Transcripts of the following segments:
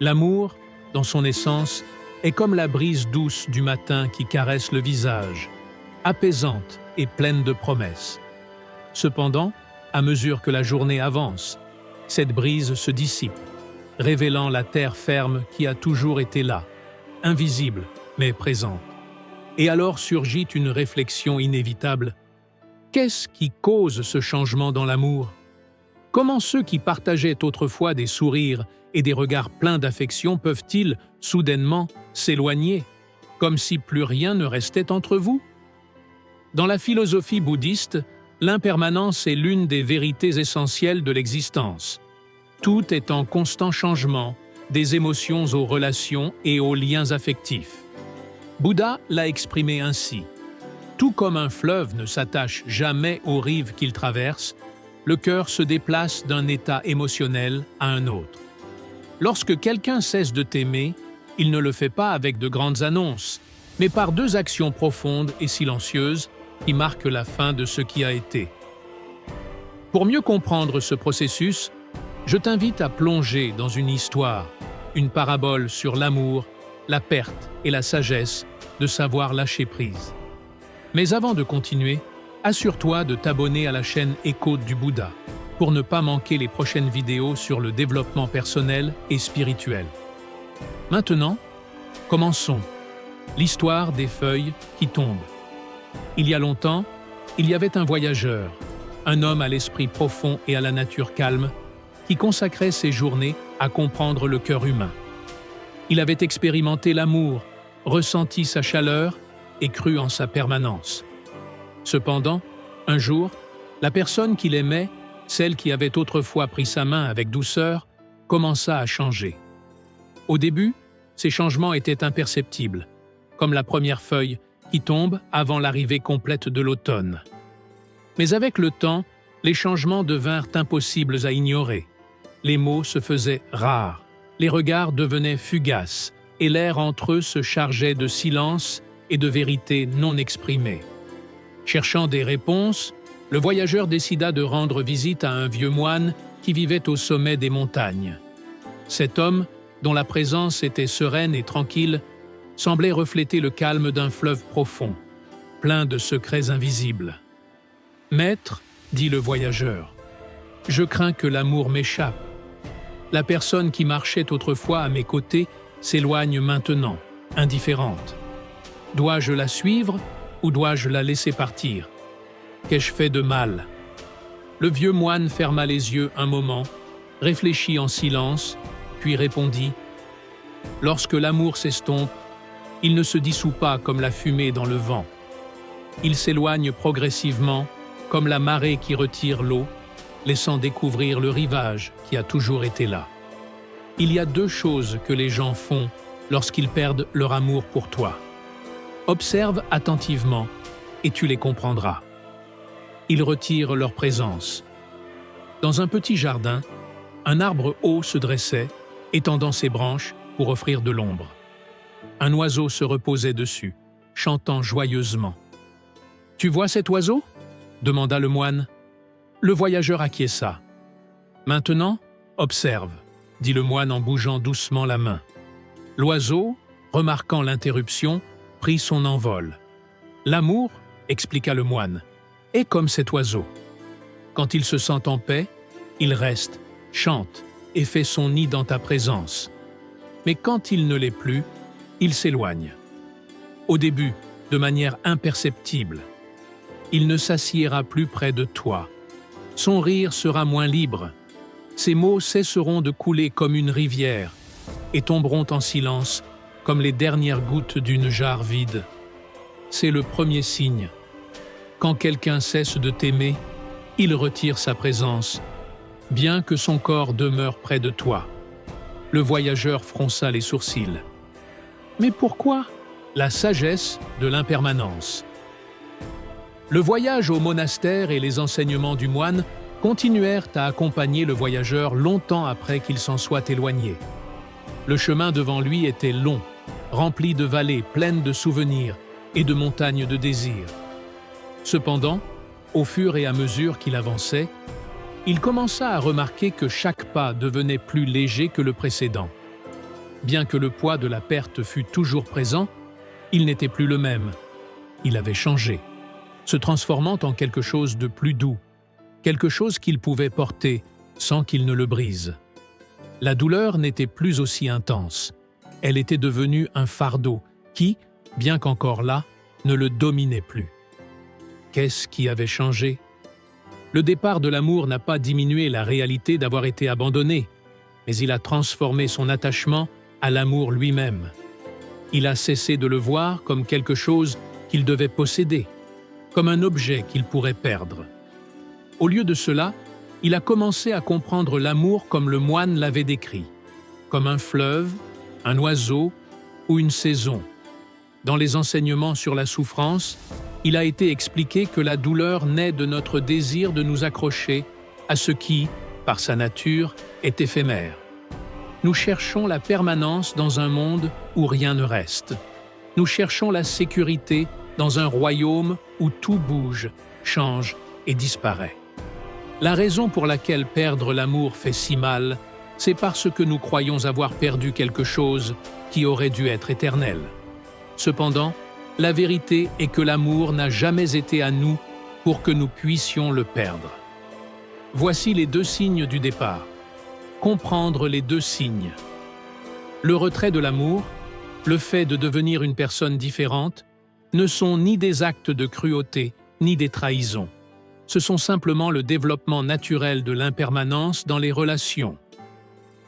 L'amour, dans son essence, est comme la brise douce du matin qui caresse le visage, apaisante et pleine de promesses. Cependant, à mesure que la journée avance, cette brise se dissipe, révélant la terre ferme qui a toujours été là, invisible mais présente. Et alors surgit une réflexion inévitable. Qu'est-ce qui cause ce changement dans l'amour? Comment ceux qui partageaient autrefois des sourires et des regards pleins d'affection peuvent-ils, soudainement, s'éloigner, comme si plus rien ne restait entre vous? Dans la philosophie bouddhiste, l'impermanence est l'une des vérités essentielles de l'existence. Tout est en constant changement, des émotions aux relations et aux liens affectifs. Bouddha l'a exprimé ainsi. Tout comme un fleuve ne s'attache jamais aux rives qu'il traverse, le cœur se déplace d'un état émotionnel à un autre. Lorsque quelqu'un cesse de t'aimer, il ne le fait pas avec de grandes annonces, mais par deux actions profondes et silencieuses qui marquent la fin de ce qui a été. Pour mieux comprendre ce processus, je t'invite à plonger dans une histoire, une parabole sur l'amour, la perte et la sagesse de savoir lâcher prise. Mais avant de continuer, assure-toi de t'abonner à la chaîne Écho du Bouddha pour ne pas manquer les prochaines vidéos sur le développement personnel et spirituel. Maintenant, commençons. L'histoire des feuilles qui tombent. Il y a longtemps, il y avait un voyageur, un homme à l'esprit profond et à la nature calme, qui consacrait ses journées à comprendre le cœur humain. Il avait expérimenté l'amour, ressenti sa chaleur et cru en sa permanence. Cependant, un jour, la personne qu'il aimait, celle qui avait autrefois pris sa main avec douceur, commença à changer. Au début, ces changements étaient imperceptibles, comme la première feuille qui tombe avant l'arrivée complète de l'automne. Mais avec le temps, les changements devinrent impossibles à ignorer. Les mots se faisaient rares, les regards devenaient fugaces, et l'air entre eux se chargeait de silence et de vérités non exprimées. Cherchant des réponses, le voyageur décida de rendre visite à un vieux moine qui vivait au sommet des montagnes. Cet homme, dont la présence était sereine et tranquille, semblait refléter le calme d'un fleuve profond, plein de secrets invisibles. « Maître, dit le voyageur, je crains que l'amour m'échappe. La personne qui marchait autrefois à mes côtés s'éloigne maintenant, indifférente. Dois-je la suivre ou dois-je la laisser partir? Qu'ai-je fait de mal ?» Le vieux moine ferma les yeux un moment, réfléchit en silence, puis répondit « Lorsque l'amour s'estompe, il ne se dissout pas comme la fumée dans le vent. Il s'éloigne progressivement, comme la marée qui retire l'eau, laissant découvrir le rivage qui a toujours été là. Il y a deux choses que les gens font lorsqu'ils perdent leur amour pour toi. Observe attentivement et tu les comprendras. Ils retirent leur présence. Dans un petit jardin, un arbre haut se dressait, étendant ses branches pour offrir de l'ombre. Un oiseau se reposait dessus, chantant joyeusement. « Tu vois cet oiseau ?» demanda le moine. Le voyageur acquiesça. « Maintenant, observe, » dit le moine en bougeant doucement la main. L'oiseau, remarquant l'interruption, prit son envol. « L'amour, » expliqua le moine, « est comme cet oiseau. Quand il se sent en paix, il reste, chante et fait son nid dans ta présence. Mais quand il ne l'est plus, il s'éloigne. Au début, de manière imperceptible. Il ne s'assiera plus près de toi. Son rire sera moins libre. Ses mots cesseront de couler comme une rivière et tomberont en silence comme les dernières gouttes d'une jarre vide. C'est le premier signe. Quand quelqu'un cesse de t'aimer, il retire sa présence, bien que son corps demeure près de toi. Le voyageur fronça les sourcils. Mais pourquoi? La sagesse de l'impermanence. Le voyage au monastère et les enseignements du moine continuèrent à accompagner le voyageur longtemps après qu'il s'en soit éloigné. Le chemin devant lui était long, rempli de vallées pleines de souvenirs et de montagnes de désirs. Cependant, au fur et à mesure qu'il avançait, il commença à remarquer que chaque pas devenait plus léger que le précédent. bien que le poids de la perte fût toujours présent, il n'était plus le même. Il avait changé, se transformant en quelque chose de plus doux, quelque chose qu'il pouvait porter sans qu'il ne le brise. La douleur n'était plus aussi intense. Elle était devenue un fardeau qui, bien qu'encore là, ne le dominait plus. Qu'est-ce qui avait changé? Le départ de l'amour n'a pas diminué la réalité d'avoir été abandonné, mais il a transformé son attachement à l'amour lui-même. Il a cessé de le voir comme quelque chose qu'il devait posséder, comme un objet qu'il pourrait perdre. Au lieu de cela, il a commencé à comprendre l'amour comme le moine l'avait décrit, comme un fleuve, un oiseau ou une saison. Dans les enseignements sur la souffrance, il a été expliqué que la douleur naît de notre désir de nous accrocher à ce qui, par sa nature, est éphémère. Nous cherchons la permanence dans un monde où rien ne reste. Nous cherchons la sécurité dans un royaume où tout bouge, change et disparaît. La raison pour laquelle perdre l'amour fait si mal, c'est parce que nous croyons avoir perdu quelque chose qui aurait dû être éternel. Cependant, la vérité est que l'amour n'a jamais été à nous pour que nous puissions le perdre. Voici les 2 signes du départ. Comprendre les 2 signes. Le retrait de l'amour, le fait de devenir une personne différente, ne sont ni des actes de cruauté, ni des trahisons. Ce sont simplement le développement naturel de l'impermanence dans les relations.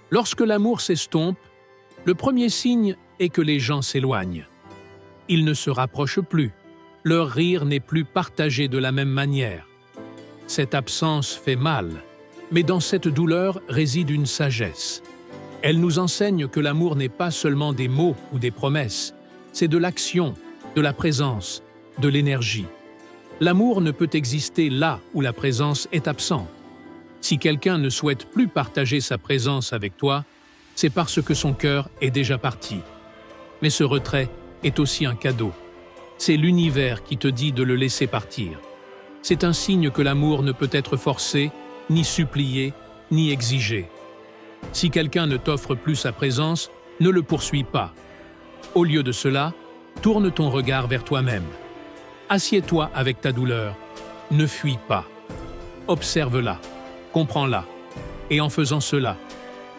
Lorsque l'amour s'estompe, le premier signe est que les gens s'éloignent. Ils ne se rapprochent plus. Leur rire n'est plus partagé de la même manière. Cette absence fait mal, mais dans cette douleur réside une sagesse. Elle nous enseigne que l'amour n'est pas seulement des mots ou des promesses, c'est de l'action, de la présence, de l'énergie. L'amour ne peut exister là où la présence est absente. Si quelqu'un ne souhaite plus partager sa présence avec toi, c'est parce que son cœur est déjà parti. Mais ce retrait est aussi un cadeau. C'est l'univers qui te dit de le laisser partir. C'est un signe que l'amour ne peut être forcé, ni supplié, ni exigé. Si quelqu'un ne t'offre plus sa présence, ne le poursuis pas. Au lieu de cela, tourne ton regard vers toi-même. Assieds-toi avec ta douleur. Ne fuis pas. Observe-la, comprends-la. Et en faisant cela,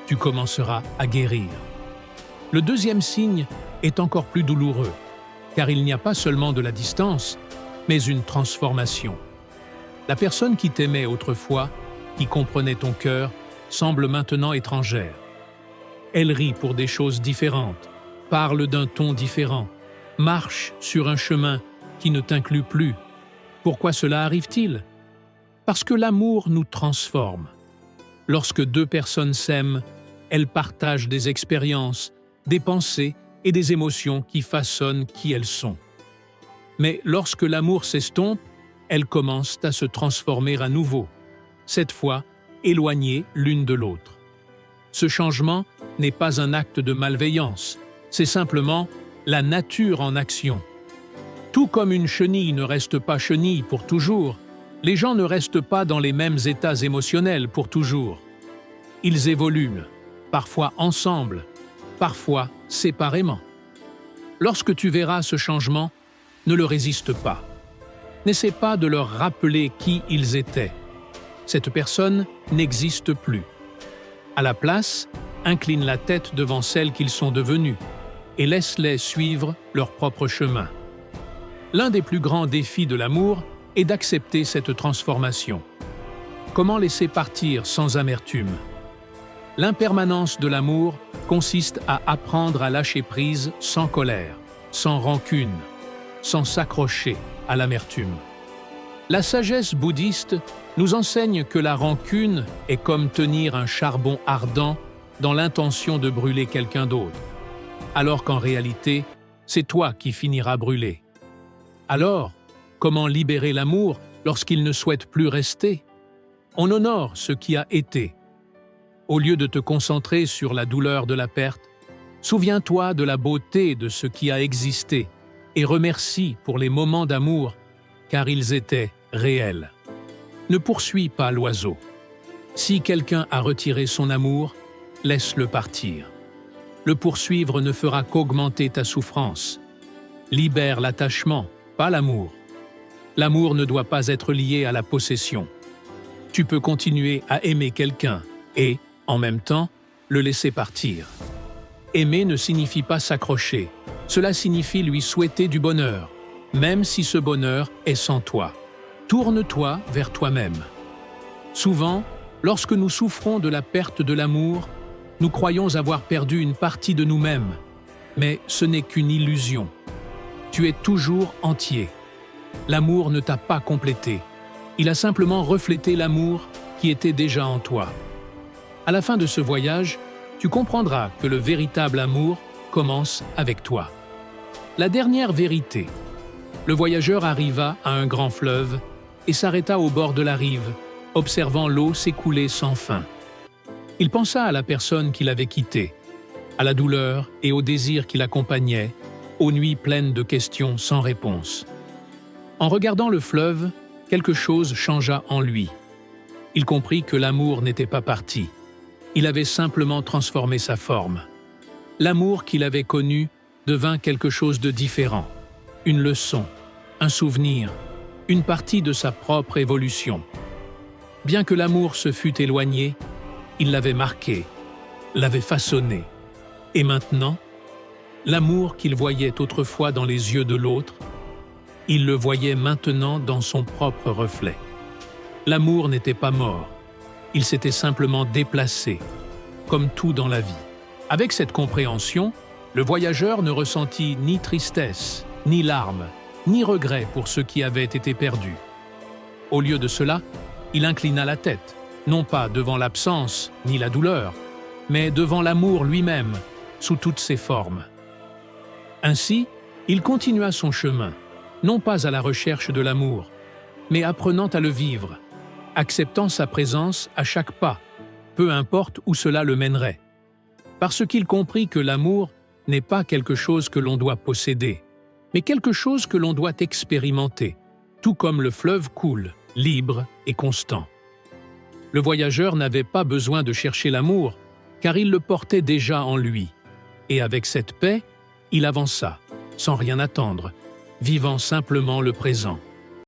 tu commenceras à guérir. Le 2e signe est encore plus douloureux, car il n'y a pas seulement de la distance, mais une transformation. La personne qui t'aimait autrefois, qui comprenait ton cœur, semble maintenant étrangère. Elle rit pour des choses différentes, parle d'un ton différent, marche sur un chemin qui ne t'inclut plus. Pourquoi cela arrive-t-il? Parce que l'amour nous transforme. Lorsque 2 personnes s'aiment, elles partagent des expériences, des pensées et des émotions qui façonnent qui elles sont. Mais lorsque l'amour s'estompe, elles commencent à se transformer à nouveau, cette fois éloignées l'une de l'autre. Ce changement n'est pas un acte de malveillance, c'est simplement la nature en action. Tout comme une chenille ne reste pas chenille pour toujours, les gens ne restent pas dans les mêmes états émotionnels pour toujours. Ils évoluent, parfois ensemble, parfois séparément. Lorsque tu verras ce changement, ne le résiste pas. N'essaie pas de leur rappeler qui ils étaient. Cette personne n'existe plus. À la place, incline la tête devant celle qu'ils sont devenus et laisse-les suivre leur propre chemin. L'un des plus grands défis de l'amour est d'accepter cette transformation. Comment laisser partir sans amertume? L'impermanence de l'amour consiste à apprendre à lâcher prise sans colère, sans rancune, sans s'accrocher à l'amertume. La sagesse bouddhiste nous enseigne que la rancune est comme tenir un charbon ardent dans l'intention de brûler quelqu'un d'autre, alors qu'en réalité, c'est toi qui finiras brûlé. Alors, comment libérer l'amour lorsqu'il ne souhaite plus rester? On honore ce qui a été. Au lieu de te concentrer sur la douleur de la perte, souviens-toi de la beauté de ce qui a existé et remercie pour les moments d'amour, car ils étaient réels. Ne poursuis pas l'oiseau. Si quelqu'un a retiré son amour, laisse-le partir. Le poursuivre ne fera qu'augmenter ta souffrance. Libère l'attachement, pas l'amour. L'amour ne doit pas être lié à la possession. Tu peux continuer à aimer quelqu'un et, en même temps, le laisser partir. Aimer ne signifie pas s'accrocher. Cela signifie lui souhaiter du bonheur, même si ce bonheur est sans toi. Tourne-toi vers toi-même. Souvent, lorsque nous souffrons de la perte de l'amour, nous croyons avoir perdu une partie de nous-mêmes, mais ce n'est qu'une illusion. Tu es toujours entier. L'amour ne t'a pas complété. Il a simplement reflété l'amour qui était déjà en toi. À la fin de ce voyage, tu comprendras que le véritable amour commence avec toi. La dernière vérité. Le voyageur arriva à un grand fleuve et s'arrêta au bord de la rive, observant l'eau s'écouler sans fin. Il pensa à la personne qui l'avait quitté, à la douleur et au désir qui l'accompagnait, aux nuits pleines de questions sans réponse. En regardant le fleuve, quelque chose changea en lui. Il comprit que l'amour n'était pas parti. Il avait simplement transformé sa forme. L'amour qu'il avait connu devint quelque chose de différent, une leçon, un souvenir, une partie de sa propre évolution. Bien que l'amour se fût éloigné, il l'avait marqué, l'avait façonné. Et maintenant, l'amour qu'il voyait autrefois dans les yeux de l'autre, il le voyait maintenant dans son propre reflet. L'amour n'était pas mort, il s'était simplement déplacé, comme tout dans la vie. Avec cette compréhension, le voyageur ne ressentit ni tristesse, ni larmes, ni regret pour ce qui avait été perdu. Au lieu de cela, il inclina la tête, non pas devant l'absence ni la douleur, mais devant l'amour lui-même, sous toutes ses formes. Ainsi, il continua son chemin, non pas à la recherche de l'amour, mais apprenant à le vivre, acceptant sa présence à chaque pas, peu importe où cela le mènerait. Parce qu'il comprit que l'amour n'est pas quelque chose que l'on doit posséder, mais quelque chose que l'on doit expérimenter, tout comme le fleuve coule, libre et constant. Le voyageur n'avait pas besoin de chercher l'amour, car il le portait déjà en lui. Et avec cette paix, il avança, sans rien attendre, vivant simplement le présent.